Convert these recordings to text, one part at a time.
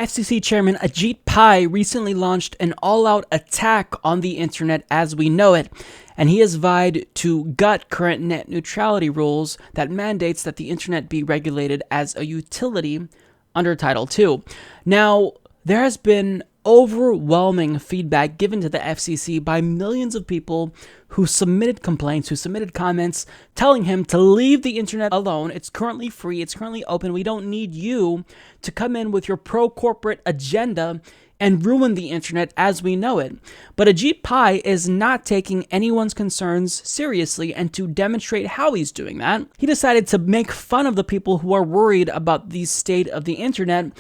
FCC Chairman Ajit Pai recently launched an all-out attack on the internet as we know it, and he has vowed to gut current net neutrality rules that mandates that the internet be regulated as a utility under Title II. Now, there has been overwhelming feedback given to the FCC by millions of people who submitted complaints, who submitted comments telling him to leave the internet alone. It's currently free, it's currently open. We don't need you to come in with your pro-corporate agenda and ruin the internet as we know it. But Ajit Pai is not taking anyone's concerns seriously, and to demonstrate how he's doing that, he decided to make fun of the people who are worried about the state of the internet.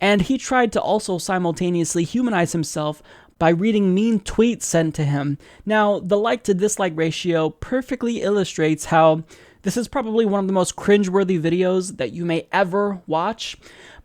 And he tried to also simultaneously humanize himself by reading mean tweets sent to him. Now, the like to dislike ratio perfectly illustrates how this is probably one of the most cringeworthy videos that you may ever watch.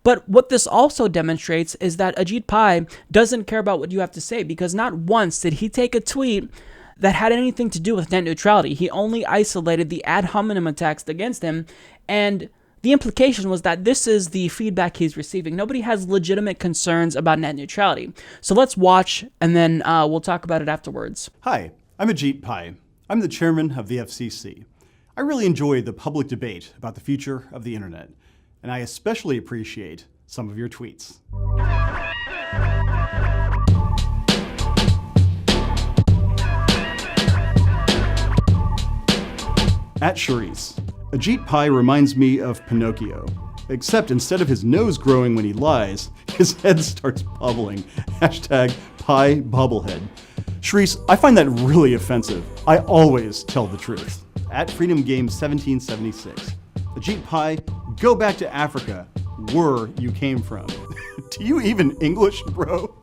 But what this also demonstrates is that Ajit Pai doesn't care about what you have to say, because not once did he take a tweet that had anything to do with net neutrality. He only isolated the ad hominem attacks against him, and the implication was that this is the feedback he's receiving. Nobody has legitimate concerns about net neutrality. So let's watch, and then we'll talk about it afterwards. Hi, I'm Ajit Pai. I'm the chairman of the FCC. I really enjoy the public debate about the future of the internet, and I especially appreciate some of your tweets. At Charisse, Ajit Pai reminds me of Pinocchio, except instead of his nose growing when he lies, his head starts bubbling. Hashtag Pai Bubblehead. Charisse, I find that really offensive. I always tell the truth. At Freedom Game 1776, Ajit Pai, go back to Africa, where you came from. Do you even English, bro?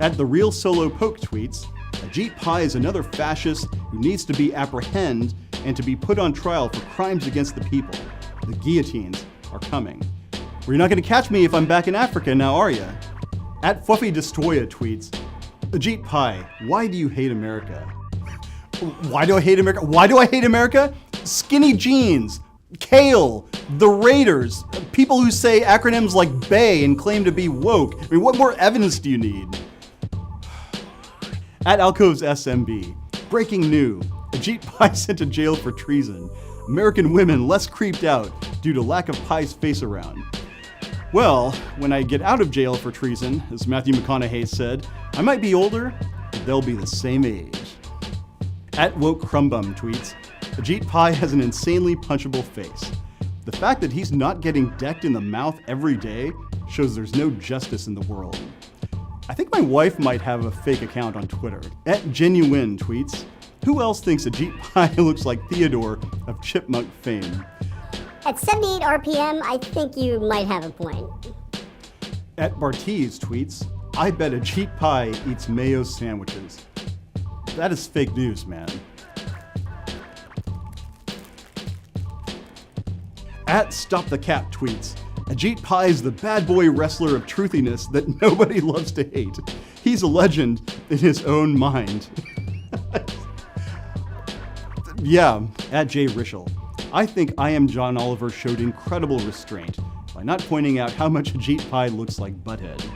At The Real Solo Poke tweets, Ajit Pai is another fascist who needs to be apprehended and to be put on trial for crimes against the people. The guillotines are coming. Well, you're not going to catch me if I'm back in Africa now, are you? At Fluffy Destroya tweets, Ajit Pai, why do you hate America? Why do I hate America? Why do I hate America? Skinny jeans, kale, the Raiders, people who say acronyms like BAY and claim to be woke. I mean, what more evidence do you need? At Alcoves SMB, breaking news. Ajit Pai sent to jail for treason. American women less creeped out due to lack of Pai's face around. Well, when I get out of jail for treason, as Matthew McConaughey said, I might be older, but they'll be the same age. At Woke Crumbum tweets, Ajit Pai has an insanely punchable face. The fact that he's not getting decked in the mouth every day shows there's no justice in the world. I think my wife might have a fake account on Twitter. At Genuine tweets, who else thinks Ajit Pai looks like Theodore of Chipmunk fame? At 78 RPM, I think you might have a point. At Bartiz tweets, I bet Ajit Pai eats mayo sandwiches. That is fake news, man. At Stop the Cap tweets, Ajit Pai is the bad boy wrestler of truthiness that nobody loves to hate. He's a legend in his own mind. Yeah, at Jay Rishel. I think I Am John Oliver showed incredible restraint by not pointing out how much Ajit Pai looks like Butthead.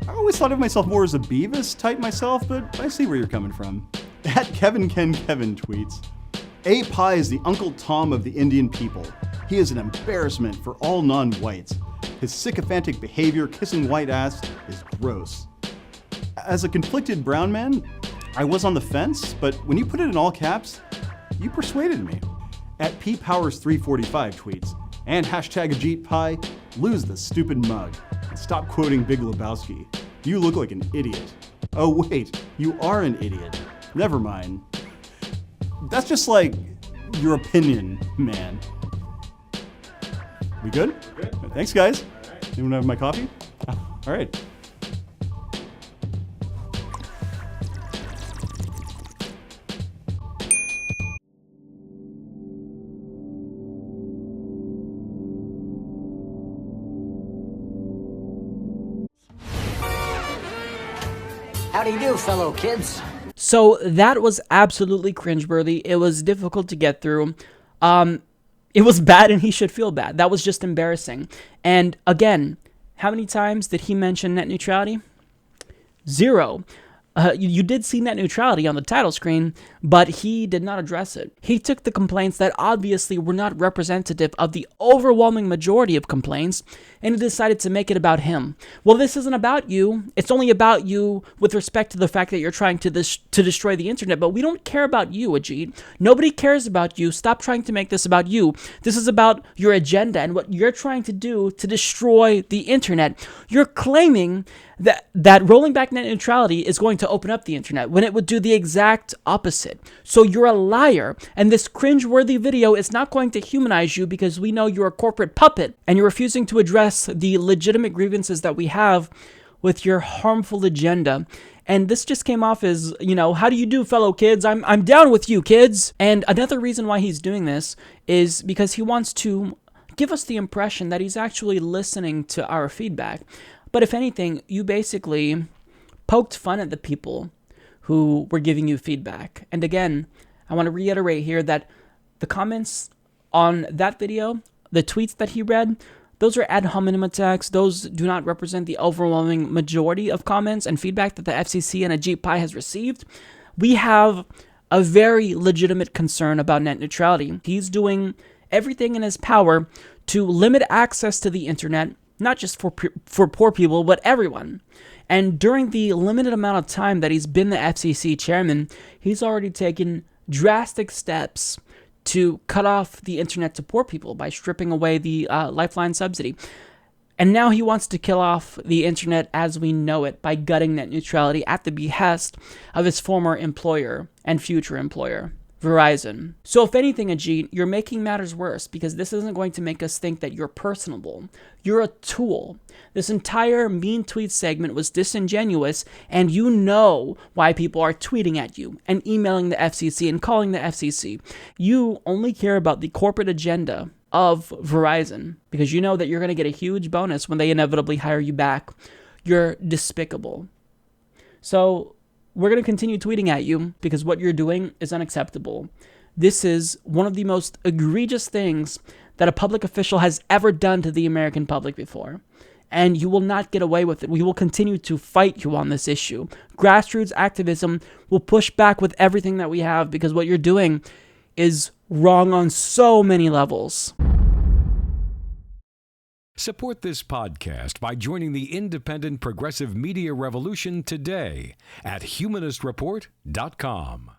I always thought of myself more as a Beavis type myself, but I see where you're coming from. At Kevin tweets, A. Pai is the Uncle Tom of the Indian people. He is an embarrassment for all non-whites. His sycophantic behavior kissing white ass is gross. As a conflicted brown man, I was on the fence, but when you put it in all caps, you persuaded me. At PPowers345 tweets, and hashtag Ajit Pai, lose the stupid mug, and stop quoting Big Lebowski. You look like an idiot. Oh wait, you are an idiot. Never mind. That's just like your opinion, man. We good? Good. Thanks, guys. Anyone have my coffee? All right. How do you do, fellow kids? So that was absolutely cringeworthy. It was difficult to get through. It was bad, and he should feel bad. That was just embarrassing. And again, How many times did he mention net neutrality? 0. You did see net neutrality on the title screen, but he did not address it. He took the complaints that obviously were not representative of the overwhelming majority of complaints, and he decided to make it about him. Well, this isn't about you. It's only about you with respect to the fact that you're trying to destroy the internet, but we don't care about you, Ajit. Nobody cares about you. Stop trying to make this about you. This is about your agenda and what you're trying to do to destroy the internet. You're claiming that rolling back net neutrality is going to open up the internet when it would do the exact opposite. So you're a liar, and this cringeworthy video is not going to humanize you because we know you're a corporate puppet and you're refusing to address the legitimate grievances that we have with your harmful agenda. And this just came off as, how do you do, fellow kids? I'm down with you, kids. And another reason why he's doing this is because he wants to give us the impression that he's actually listening to our feedback. But if anything, you basically poked fun at the people who were giving you feedback. And again, I want to reiterate here that the comments on that video, the tweets that he read, those are ad hominem attacks. Those do not represent the overwhelming majority of comments and feedback that the FCC and Ajit Pai has received. We have a very legitimate concern about net neutrality. He's doing everything in his power to limit access to the internet, not just for poor people, but everyone. And during the limited amount of time that he's been the FCC chairman, he's already taken drastic steps to cut off the internet to poor people by stripping away the lifeline subsidy. And now he wants to kill off the internet as we know it by gutting net neutrality at the behest of his former employer and future employer, Verizon. So if anything, Ajit, you're making matters worse because this isn't going to make us think that you're personable. You're a tool. This entire Mean Tweets segment was disingenuous, and you know why people are tweeting at you and emailing the FCC and calling the FCC. You only care about the corporate agenda of Verizon because you know that you're going to get a huge bonus when they inevitably hire you back. You're despicable. So we're going to continue tweeting at you because what you're doing is unacceptable. This is one of the most egregious things that a public official has ever done to the American public before. And you will not get away with it. We will continue to fight you on this issue. Grassroots activism will push back with everything that we have because what you're doing is wrong on so many levels. Support this podcast by joining the independent progressive media revolution today at humanistreport.com.